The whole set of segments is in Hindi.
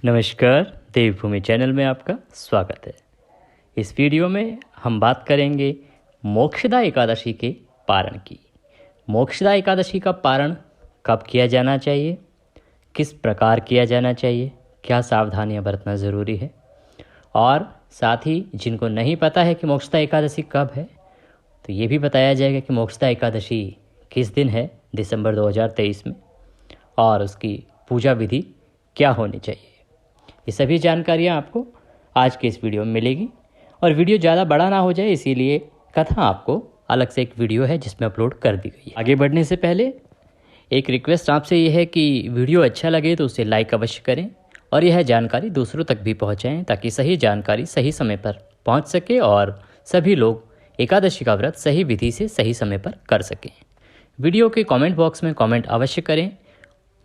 नमस्कार, देवभूमि चैनल में आपका स्वागत है। इस वीडियो में हम बात करेंगे मोक्षदा एकादशी के पारण की। मोक्षदा एकादशी का पारण कब किया जाना चाहिए, किस प्रकार किया जाना चाहिए, क्या सावधानियां बरतना ज़रूरी है, और साथ ही जिनको नहीं पता है कि मोक्षदा एकादशी कब है तो ये भी बताया जाएगा कि मोक्षदा एकादशी किस दिन है दिसंबर 2023 में, और उसकी पूजा विधि क्या होनी चाहिए। ये सभी जानकारियाँ आपको आज के इस वीडियो में मिलेगी। और वीडियो ज़्यादा बड़ा ना हो जाए इसीलिए कथा आपको अलग से एक वीडियो है जिसमें अपलोड कर दी गई है। आगे बढ़ने से पहले एक रिक्वेस्ट आपसे ये है कि वीडियो अच्छा लगे तो उसे लाइक अवश्य करें और यह जानकारी दूसरों तक भी पहुँचाएँ ताकि सही जानकारी सही समय पर पहुँच सके और सभी लोग एकादशी का व्रत सही विधि से सही समय पर कर सकें। वीडियो के कमेंट बॉक्स में कमेंट अवश्य करें,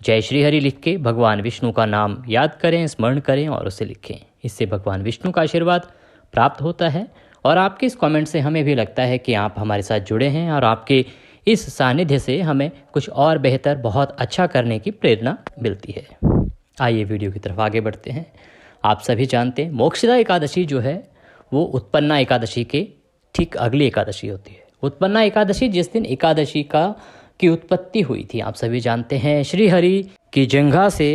जय श्री हरि लिख के भगवान विष्णु का नाम याद करें, स्मरण करें और उसे लिखें। इससे भगवान विष्णु का आशीर्वाद प्राप्त होता है और आपके इस कमेंट से हमें भी लगता है कि आप हमारे साथ जुड़े हैं और आपके इस सानिध्य से हमें कुछ और बेहतर बहुत अच्छा करने की प्रेरणा मिलती है। आइए वीडियो की तरफ आगे बढ़ते हैं। आप सभी जानते हैं मोक्षदा एकादशी जो है वो उत्पन्ना एकादशी के ठीक अगली एकादशी होती है। उत्पन्ना एकादशी जिस दिन एकादशी की उत्पत्ति हुई थी, आप सभी जानते हैं श्री हरि की जंघा से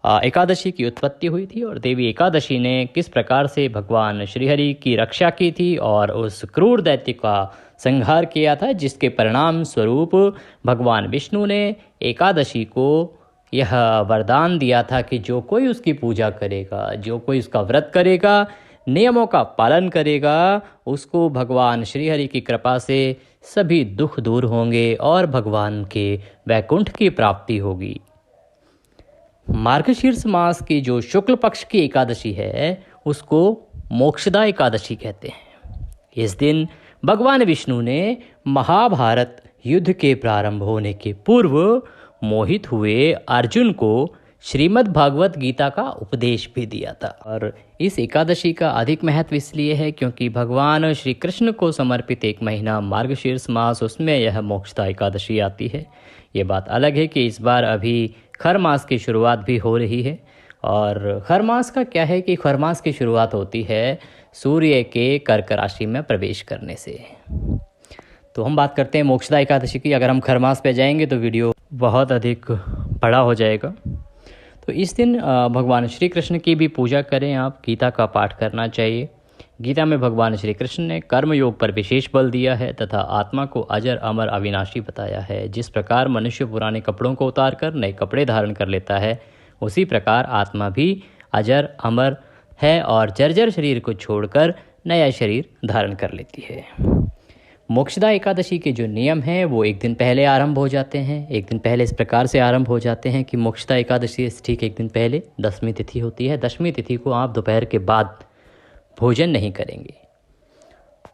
एकादशी की उत्पत्ति हुई थी और देवी एकादशी ने किस प्रकार से भगवान श्री हरि की रक्षा की थी और उस क्रूर दैत्य का संहार किया था, जिसके परिणाम स्वरूप भगवान विष्णु ने एकादशी को यह वरदान दिया था कि जो कोई उसकी पूजा करेगा, जो कोई उसका व्रत करेगा, नियमों का पालन करेगा, उसको भगवान श्री हरि की कृपा से सभी दुख दूर होंगे और भगवान के वैकुंठ की प्राप्ति होगी। मार्गशीर्ष मास की जो शुक्ल पक्ष की एकादशी है उसको मोक्षदा एकादशी कहते हैं। इस दिन भगवान विष्णु ने महाभारत युद्ध के प्रारंभ होने के पूर्व मोहित हुए अर्जुन को श्रीमद् भागवत गीता का उपदेश भी दिया था। और इस एकादशी का अधिक महत्व इसलिए है क्योंकि भगवान श्री कृष्ण को समर्पित एक महीना मार्गशीर्ष मास, उसमें यह मोक्षदा एकादशी आती है। ये बात अलग है कि इस बार अभी खर मास की शुरुआत भी हो रही है। और खर मास का क्या है कि खर मास की शुरुआत होती है सूर्य के कर्क राशि में प्रवेश करने से। तो हम बात करते हैं मोक्षदा एकादशी की। अगर हम खर मास पे जाएंगे तो वीडियो बहुत अधिक बड़ा हो जाएगा। तो इस दिन भगवान श्री कृष्ण की भी पूजा करें आप, गीता का पाठ करना चाहिए। गीता में भगवान श्री कृष्ण ने कर्म योग पर विशेष बल दिया है तथा आत्मा को अजर अमर अविनाशी बताया है। जिस प्रकार मनुष्य पुराने कपड़ों को उतार कर नए कपड़े धारण कर लेता है, उसी प्रकार आत्मा भी अजर अमर है और जर्जर शरीर को छोड़कर नया शरीर धारण कर लेती है। मोक्षदा एकादशी के जो नियम हैं वो एक दिन पहले आरंभ हो जाते हैं। एक दिन पहले इस प्रकार से आरंभ हो जाते हैं कि मोक्षदा एकादशी से ठीक एक दिन पहले दशमी तिथि होती है। दशमी तिथि को आप दोपहर के बाद भोजन नहीं करेंगे।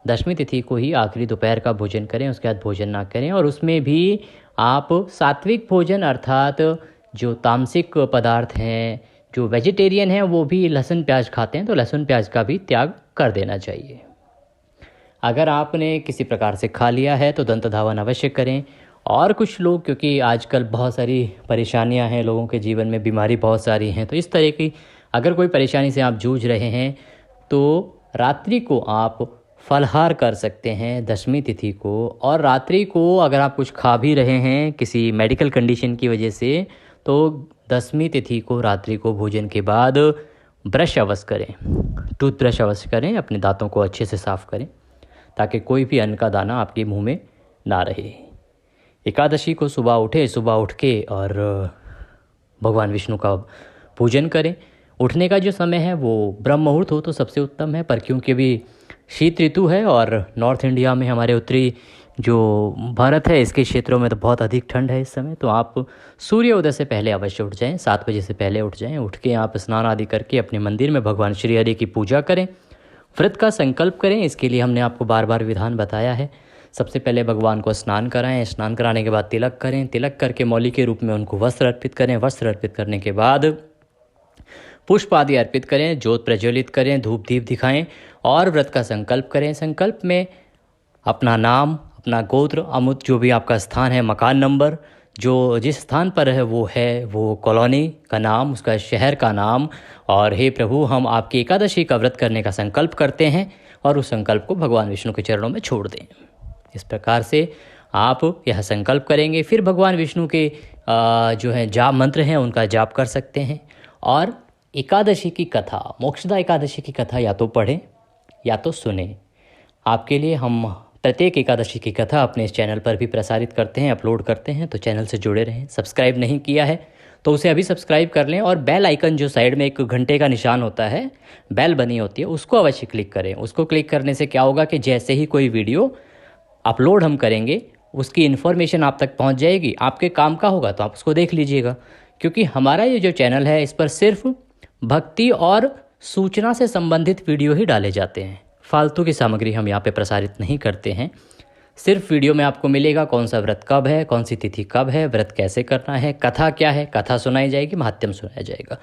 दशमी तिथि को ही आखिरी दोपहर का भोजन करें, उसके बाद भोजन ना करें। और उसमें भी आप सात्विक भोजन अर्थात जो तामसिक पदार्थ हैं, जो वेजिटेरियन हैं, वो भी लहसुन प्याज खाते हैं तो लहसुन प्याज का भी त्याग कर देना चाहिए। अगर आपने किसी प्रकार से खा लिया है तो दंत धावन अवश्य करें। और कुछ लोग, क्योंकि आजकल बहुत सारी परेशानियां हैं लोगों के जीवन में, बीमारी बहुत सारी हैं, तो इस तरह की अगर कोई परेशानी से आप जूझ रहे हैं तो रात्रि को आप फलाहार कर सकते हैं दशमी तिथि को। और रात्रि को अगर आप कुछ खा भी रहे हैं किसी मेडिकल कंडीशन की वजह से, तो दशमी तिथि को रात्रि को भोजन के बाद ब्रश अवश्य करें, टूथब्रश अवश्य करें, अपने दांतों को अच्छे से साफ करें ताकि कोई भी अन्न का दाना आपके मुंह में ना रहे। एकादशी को सुबह उठ के और भगवान विष्णु का पूजन करें। उठने का जो समय है वो ब्रह्म मुहूर्त हो तो सबसे उत्तम है, पर क्योंकि अभी शीत ऋतु है और नॉर्थ इंडिया में, हमारे उत्तरी जो भारत है, इसके क्षेत्रों में तो बहुत अधिक ठंड है इस समय, तो आप सूर्योदय से पहले अवश्य उठ जाएं, 7 बजे से पहले उठ जाएं। उठ के आप स्नान आदि करके अपने मंदिर में भगवान श्री हरि की पूजा करें, व्रत का संकल्प करें। इसके लिए हमने आपको बार बार विधान बताया है। सबसे पहले भगवान को स्नान कराएं, स्नान कराने के बाद तिलक करें, तिलक करके मौली के रूप में उनको वस्त्र अर्पित करें, वस्त्र अर्पित करने के बाद पुष्प आदि अर्पित करें, ज्योत प्रज्वलित करें, धूप दीप दिखाएं और व्रत का संकल्प करें। संकल्प में अपना नाम, अपना गोत्र, अमुत जो भी आपका स्थान है, मकान नंबर, जो जिस स्थान पर है वो कॉलोनी का नाम, उसका शहर का नाम। और हे प्रभु, हम आपकी एकादशी का व्रत करने का संकल्प करते हैं और उस संकल्प को भगवान विष्णु के चरणों में छोड़ दें। इस प्रकार से आप यह संकल्प करेंगे, फिर भगवान विष्णु के जो है जाप मंत्र हैं उनका जाप कर सकते हैं। और एकादशी की कथा, मोक्षदा एकादशी की कथा या तो पढ़ें या तो सुने। आपके लिए हम प्रत्येक एकादशी की कथा अपने इस चैनल पर भी प्रसारित करते हैं, अपलोड करते हैं, तो चैनल से जुड़े रहें। सब्सक्राइब नहीं किया है तो उसे अभी सब्सक्राइब कर लें, और बेल आइकन जो साइड में एक घंटे का निशान होता है, बेल बनी होती है, उसको अवश्य क्लिक करें। उसको क्लिक करने से क्या होगा कि जैसे ही कोई वीडियो अपलोड हम करेंगे उसकी इन्फॉर्मेशन आप तक पहुंच जाएगी। आपके काम का होगा तो आप उसको देख लीजिएगा, क्योंकि हमारा ये जो चैनल है इस पर सिर्फ भक्ति और सूचना से संबंधित वीडियो ही डाले जाते हैं। फालतू की सामग्री हम यहाँ पे प्रसारित नहीं करते हैं। सिर्फ वीडियो में आपको मिलेगा कौन सा व्रत कब है, कौन सी तिथि कब है, व्रत कैसे करना है, कथा क्या है, कथा सुनाई जाएगी, महात्म्य सुनाया जाएगा।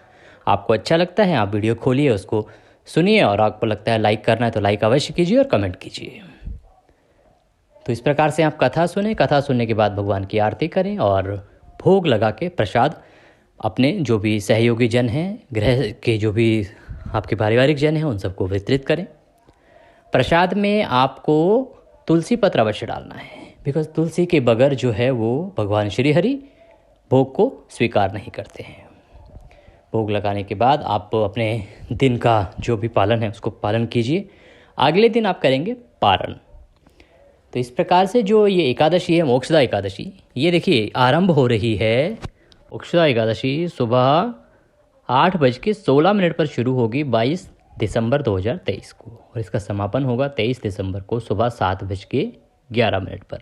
आपको अच्छा लगता है आप वीडियो खोलिए, उसको सुनिए, और आपको लगता है लाइक करना है तो लाइक अवश्य कीजिए और कमेंट कीजिए। तो इस प्रकार से आप कथा सुने, कथा सुनने के बाद भगवान की आरती करें और भोग लगा के प्रसाद अपने जो भी सहयोगी जन हैं, गृह के जो भी आपके पारिवारिक जन हैं, उन सबको वितरित करें। प्रसाद में आपको तुलसी पत्र अवश्य डालना है, बिकॉज तुलसी के बगैर जो है वो भगवान श्री हरि भोग को स्वीकार नहीं करते हैं। भोग लगाने के बाद आप अपने दिन का जो भी पालन है उसको पालन कीजिए। अगले दिन आप करेंगे पारण। तो इस प्रकार से जो ये एकादशी है, मोक्षदा एकादशी, ये देखिए आरंभ हो रही है। मोक्षदा एकादशी सुबह 8:16 पर शुरू होगी 22 दिसंबर 2023 को, और इसका समापन होगा 23 दिसंबर को सुबह 7:11 पर।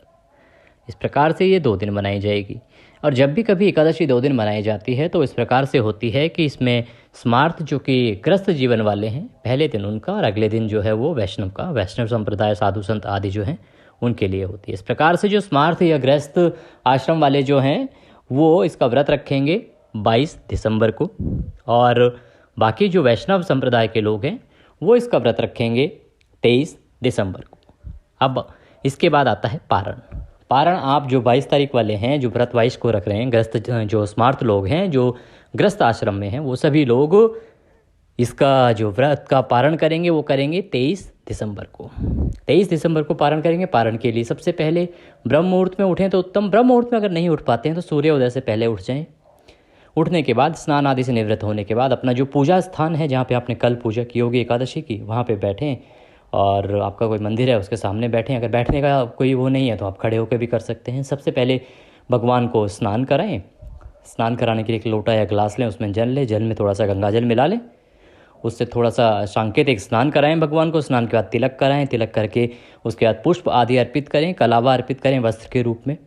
इस प्रकार से ये 2 दिन मनाई जाएगी। और जब भी कभी एकादशी 2 दिन मनाई जाती है तो इस प्रकार से होती है कि इसमें स्मार्त जो कि ग्रस्त जीवन वाले हैं, पहले दिन उनका, और अगले दिन जो है वो वैष्णव का, वैष्णव संप्रदाय साधु संत आदि जो हैं उनके लिए होती है। इस प्रकार से जो स्मार्त या ग्रस्त आश्रम वाले जो हैं वो इसका व्रत रखेंगे 22 दिसंबर को, और बाकी जो वैष्णव संप्रदाय के लोग हैं वो इसका व्रत रखेंगे 23 दिसंबर को। अब इसके बाद आता है पारण। पारण आप जो 22 तारीख वाले हैं, जो व्रत 22 को रख रहे हैं, ग्रस्त जो स्मार्त लोग हैं, जो ग्रस्त आश्रम में हैं, वो सभी लोग इसका जो व्रत का पारण करेंगे वो करेंगे 23 दिसंबर को। 23 दिसंबर को पारण करेंगे। पारण के लिए सबसे पहले ब्रह्म मुहूर्त में उठें तो उत्तम। ब्रह्म मुहूर्त में अगर नहीं उठ पाते हैं तो सूर्योदय से पहले उठ जाएं। उठने के बाद स्नान आदि से निवृत्त होने के बाद अपना जो पूजा स्थान है जहाँ पे आपने कल पूजा की होगी एकादशी की, वहाँ पे बैठें, और आपका कोई मंदिर है उसके सामने बैठें। अगर बैठने का कोई वो नहीं है तो आप खड़े होकर भी कर सकते हैं। सबसे पहले भगवान को स्नान कराएं। स्नान कराने के लिए एक लोटा या गिलास लें, उसमें जल लें, जल में थोड़ा सा गंगा जल मिला लें, उससे थोड़ा सा सांकेतिक स्नान कराएं भगवान को। स्नान के बाद तिलक कराएं, तिलक करके उसके बाद पुष्प आदि अर्पित करें, कलावा अर्पित करें वस्त्र के रूप में।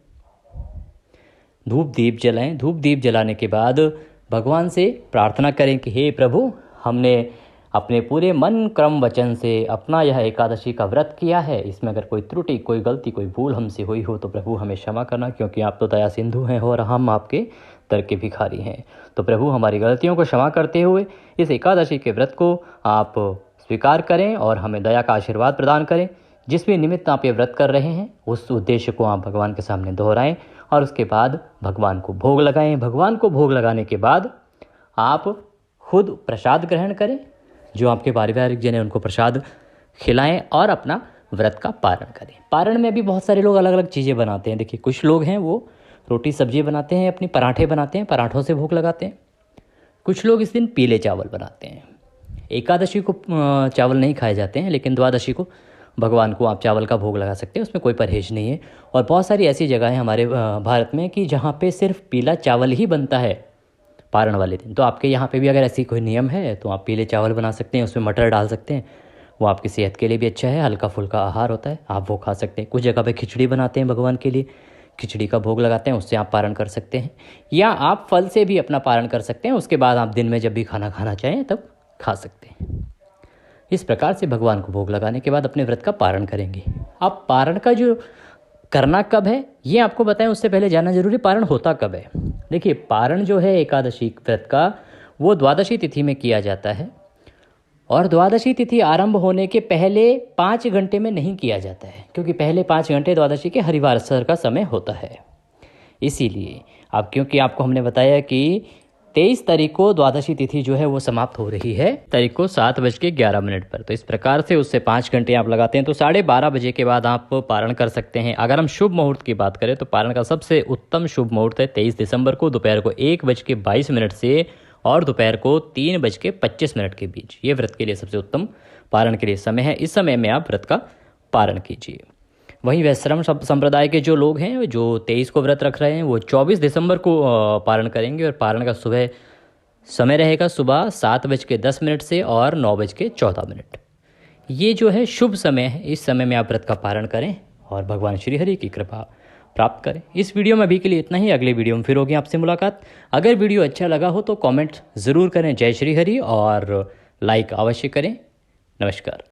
धूप दीप जलाएं। धूप दीप जलाने के बाद भगवान से प्रार्थना करें कि हे प्रभु, हमने अपने पूरे मन क्रम वचन से अपना यह एकादशी का व्रत किया है, इसमें अगर कोई त्रुटि, कोई गलती, कोई भूल हमसे हुई हो तो प्रभु हमें क्षमा करना, क्योंकि आप तो दया सिंधु हैं और हम आपके दर के भिखारी हैं। तो प्रभु हमारी गलतियों को क्षमा करते हुए इस एकादशी के व्रत को आप स्वीकार करें और हमें दया का आशीर्वाद प्रदान करें। जिस भी निमित्त आप ये व्रत कर रहे हैं उस उद्देश्य को आप भगवान के सामने दोहराएं और उसके बाद भगवान को भोग लगाएं। भगवान को भोग लगाने के बाद आप खुद प्रसाद ग्रहण करें, जो आपके पारिवारिक जन हैं उनको प्रसाद खिलाएं और अपना व्रत का पारण करें। पारण में भी बहुत सारे लोग अलग अलग चीज़ें बनाते हैं। देखिए, कुछ लोग हैं वो रोटी सब्जी बनाते हैं, अपनी पराठे बनाते हैं, पराठों से भोग लगाते हैं। कुछ लोग इस दिन पीले चावल बनाते हैं। एकादशी को चावल नहीं खाए जाते हैं, लेकिन द्वादशी को भगवान को आप चावल का भोग लगा सकते हैं, उसमें कोई परहेज नहीं है। और बहुत सारी ऐसी जगह हैं हमारे भारत में कि जहाँ पे सिर्फ पीला चावल ही बनता है पारण वाले दिन। तो आपके यहाँ पे भी अगर ऐसी कोई नियम है तो आप पीले चावल बना सकते हैं, उसमें मटर डाल सकते हैं, वो आपकी सेहत के लिए भी अच्छा है, हल्का फुल्का आहार होता है, आप वो खा सकते हैं। कुछ जगह पे खिचड़ी बनाते हैं भगवान के लिए, खिचड़ी का भोग लगाते हैं, उससे आप पारण कर सकते हैं। या आप फल से भी अपना पारण कर सकते हैं, उसके बाद आप दिन में जब भी खाना खाना चाहें तब खा सकते हैं। इस प्रकार से भगवान को भोग लगाने के बाद अपने व्रत का पारण करेंगे। अब पारण का जो करना कब है ये आपको बताएं, उससे पहले जानना जरूरी पारण होता कब है। देखिए, पारण जो है एकादशी व्रत का वो द्वादशी तिथि में किया जाता है, और द्वादशी तिथि आरंभ होने के पहले 5 घंटे में नहीं किया जाता है, क्योंकि पहले 5 घंटे द्वादशी के हरिवासर का समय होता है। इसीलिए अब क्योंकि आपको हमने बताया कि 23 तारीख को द्वादशी तिथि जो है वो समाप्त हो रही है, तारीख को 7:11 पर। तो इस प्रकार से उससे 5 घंटे आप लगाते हैं तो 12:30 बजे के बाद आप पारण कर सकते हैं। अगर हम शुभ मुहूर्त की बात करें तो पारण का सबसे उत्तम शुभ मुहूर्त है 23 दिसंबर को दोपहर को 1:22 से और दोपहर को 3:25 के बीच। ये व्रत के लिए सबसे उत्तम पारण के लिए समय है। इस समय में आप व्रत का पारण कीजिए। वहीं वैश्रम संप्रदाय के जो लोग हैं जो 23 को व्रत रख रहे हैं वो 24 दिसंबर को पारण करेंगे और पारण का सुबह समय रहेगा सुबह 7:10 से और 9:14। ये जो है शुभ समय है, इस समय में आप व्रत का पारण करें और भगवान श्री हरि की कृपा प्राप्त करें। इस वीडियो में अभी के लिए इतना ही। अगले वीडियो में फिर होगी आपसे मुलाकात। अगर वीडियो अच्छा लगा हो तो कमेंट ज़रूर करें जय श्री हरि और लाइक अवश्य करें। नमस्कार।